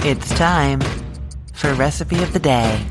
It's time for Recipe of the Day.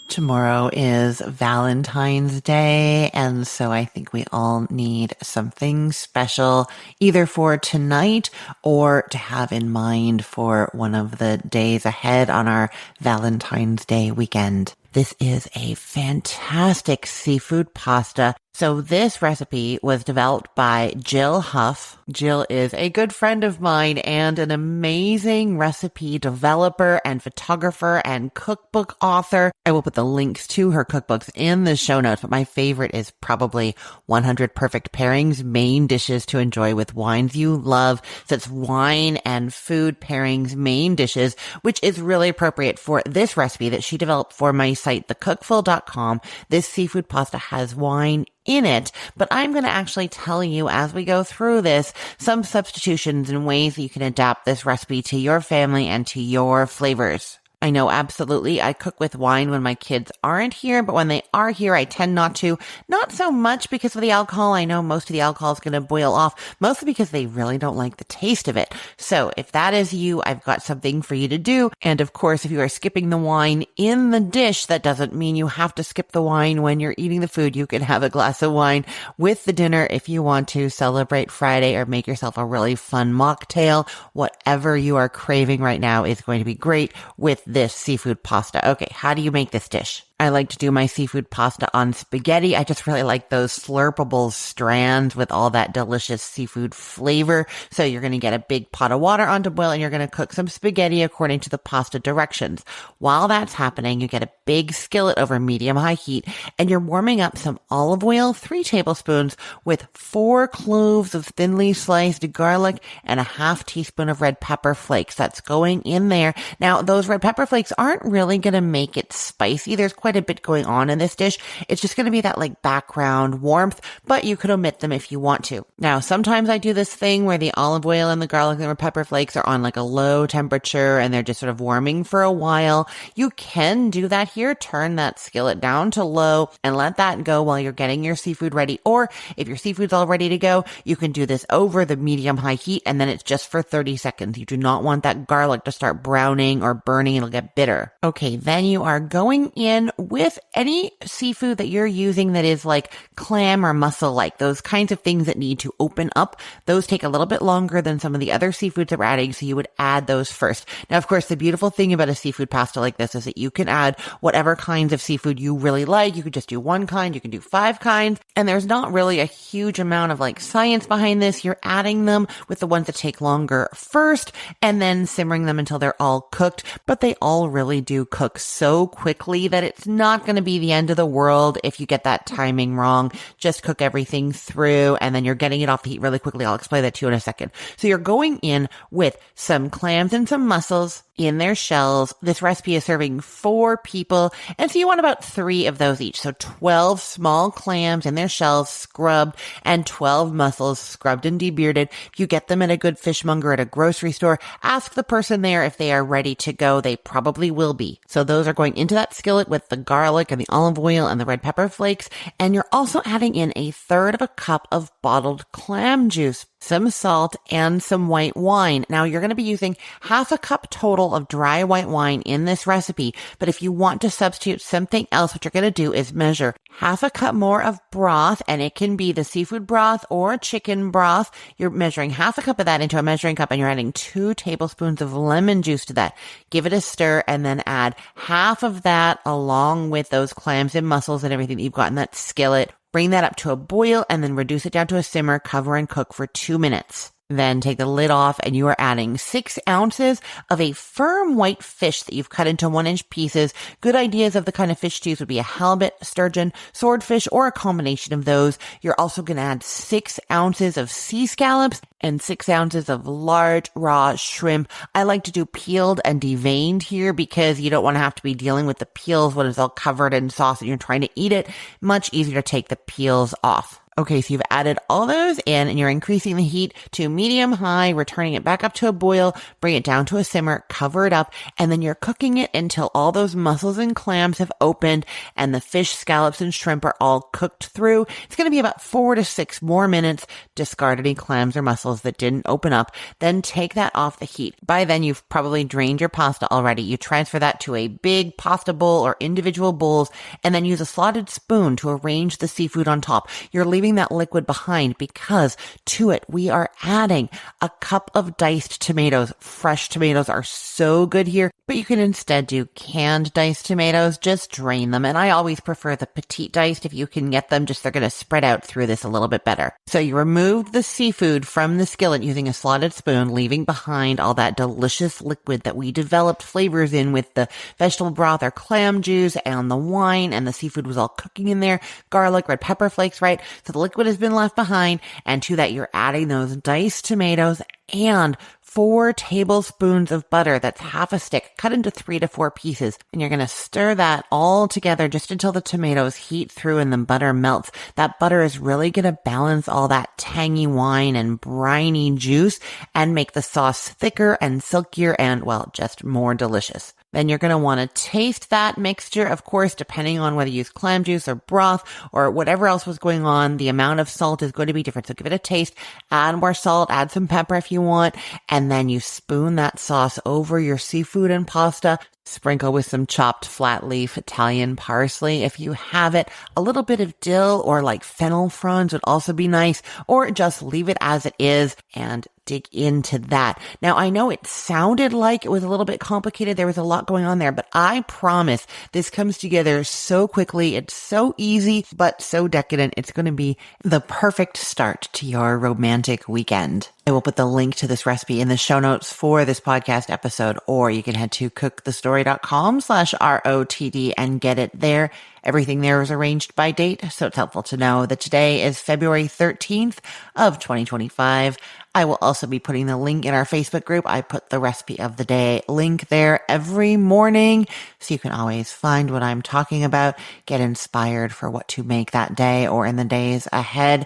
Tomorrow is Valentine's Day, and so I think we all need something special, either for tonight or to have in mind for one of the days ahead on our Valentine's Day weekend. This is a fantastic seafood pasta. So this recipe was developed by Jill Huff. Jill is a good friend of mine and an amazing recipe developer and photographer and cookbook author. I will put the links to her cookbooks in the show notes, but my favorite is probably 100 Perfect Pairings, main dishes to enjoy with wines you love. So it's wine and food pairings, main dishes, which is really appropriate for this recipe that she developed for my site, thecookful.com. This seafood pasta has wine in it, but I'm going to actually tell you as we go through this some substitutions and ways that you can adapt this recipe to your family and to your flavors. I know absolutely I cook with wine when my kids aren't here, but when they are here, I tend not to. Not so much because of the alcohol. I know most of the alcohol is going to boil off, mostly because they really don't like the taste of it. So if that is you, I've got something for you to do. And of course, if you are skipping the wine in the dish, that doesn't mean you have to skip the wine when you're eating the food. You can have a glass of wine with the dinner if you want to celebrate Friday or make yourself a really fun mocktail. Whatever you are craving right now is going to be great with this seafood pasta. Okay, how do you make this dish? I like to do my seafood pasta on spaghetti. I just really like those slurpable strands with all that delicious seafood flavor. So you're going to get a big pot of water on to boil and you're going to cook some spaghetti according to the pasta directions. While that's happening, you get a big skillet over medium-high heat and you're warming up some olive oil, 3 tablespoons, with 4 cloves of thinly sliced garlic and a half teaspoon of red pepper flakes. That's going in there. Now, those red pepper flakes aren't really going to make it spicy. There's quite a bit going on in this dish. It's just going to be that like background warmth, but you could omit them if you want to. Now, sometimes I do this thing where the olive oil and the garlic and the pepper flakes are on like a low temperature and they're just sort of warming for a while. You can do that here. Turn that skillet down to low and let that go while you're getting your seafood ready. Or if your seafood's all ready to go, you can do this over the medium-high heat and then it's just for 30 seconds. You do not want that garlic to start browning or burning. It'll get bitter. Okay, then you are going in with any seafood that you're using that is like clam or mussel-like, those kinds of things that need to open up. Those take a little bit longer than some of the other seafoods that we're adding, so you would add those first. Now, of course, the beautiful thing about a seafood pasta like this is that you can add whatever kinds of seafood you really like. You could just do 1 kind, you can do 5 kinds, and there's not really a huge amount of like science behind this. You're adding them with the ones that take longer first, and then simmering them until they're all cooked, but they all really do cook so quickly that it's not going to be the end of the world if you get that timing wrong. Just cook everything through and then you're getting it off the heat really quickly. I'll explain that to you in a second. So you're going in with some clams and some mussels in their shells. This recipe is serving 4 people, and so you want about 3 of those each. So 12 small clams in their shells scrubbed and 12 mussels scrubbed and debearded. If you get them at a good fishmonger at a grocery store, ask the person there if they are ready to go. They probably will be. So those are going into that skillet with the garlic and the olive oil and the red pepper flakes, and you're also adding in 1/3 of a cup of bottled clam juice, some salt, and some white wine. Now, you're going to be using 1/2 cup total of dry white wine in this recipe, but if you want to substitute something else, what you're going to do is measure 1/2 cup more of broth, and it can be the seafood broth or chicken broth. You're measuring 1/2 cup of that into a measuring cup, and you're adding 2 tablespoons of lemon juice to that. Give it a stir, and then add half of that along with those clams and mussels and everything that you've got in that skillet. Bring that up to a boil and then reduce it down to a simmer, cover and cook for 2 minutes. Then take the lid off and you are adding 6 ounces of a firm white fish that you've cut into 1-inch pieces. Good ideas of the kind of fish to use would be a halibut, sturgeon, swordfish, or a combination of those. You're also going to add 6 ounces of sea scallops and 6 ounces of large raw shrimp. I like to do peeled and deveined here because you don't want to have to be dealing with the peels when it's all covered in sauce and you're trying to eat it. Much easier to take the peels off. Okay, so you've added all those in and you're increasing the heat to medium high, returning it back up to a boil, bring it down to a simmer, cover it up, and then you're cooking it until all those mussels and clams have opened and the fish, scallops, and shrimp are all cooked through. It's going to be about 4 to 6 more minutes. Discard any clams or mussels that didn't open up. Then take that off the heat. By then, you've probably drained your pasta already. You transfer that to a big pasta bowl or individual bowls, and then use a slotted spoon to arrange the seafood on top. You're leaving that liquid behind because to it, we are adding a cup of diced tomatoes. Fresh tomatoes are so good here, but you can instead do canned diced tomatoes. Just drain them. And I always prefer the petite diced if you can get them. Just they're going to spread out through this a little bit better. So you removed the seafood from the skillet using a slotted spoon, leaving behind all that delicious liquid that we developed flavors in with the vegetable broth or clam juice and the wine, and the seafood was all cooking in there. Garlic, red pepper flakes, right? So the liquid has been left behind, and to that you're adding those diced tomatoes and 4 tablespoons of butter. That's half a stick, cut into 3 to 4 pieces. And you're going to stir that all together just until the tomatoes heat through and the butter melts. That butter is really going to balance all that tangy wine and briny juice and make the sauce thicker and silkier and, well, just more delicious. Then you're going to want to taste that mixture. Of course, depending on whether you use clam juice or broth or whatever else was going on, the amount of salt is going to be different. So give it a taste, add more salt, add some pepper if you want, and then you spoon that sauce over your seafood and pasta. Sprinkle with some chopped flat leaf Italian parsley if you have it. A little bit of dill or like fennel fronds would also be nice, or just leave it as it is and dig into that. Now, I know it sounded like it was a little bit complicated. There was a lot going on there, but I promise this comes together so quickly. It's so easy, but so decadent. It's going to be the perfect start to your romantic weekend. I will put the link to this recipe in the show notes for this podcast episode, or you can head to cookthestory.com/ROTD and get it there. Everything there is arranged by date, so it's helpful to know that today is February 13th of 2025. I will also be putting the link in our Facebook group. I put the recipe of the day link there every morning, so you can always find what I'm talking about, get inspired for what to make that day or in the days ahead.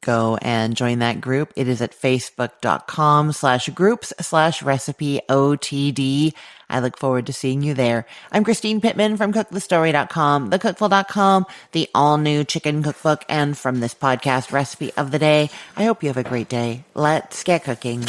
Go and join that group. It is at facebook.com/groups/recipeotd. I look forward to seeing you there. I'm Christine Pittman from cookthestory.com, thecookful.com, the all new chicken cookbook, and from this podcast recipe of the day. I hope you have a great day. Let's get cooking.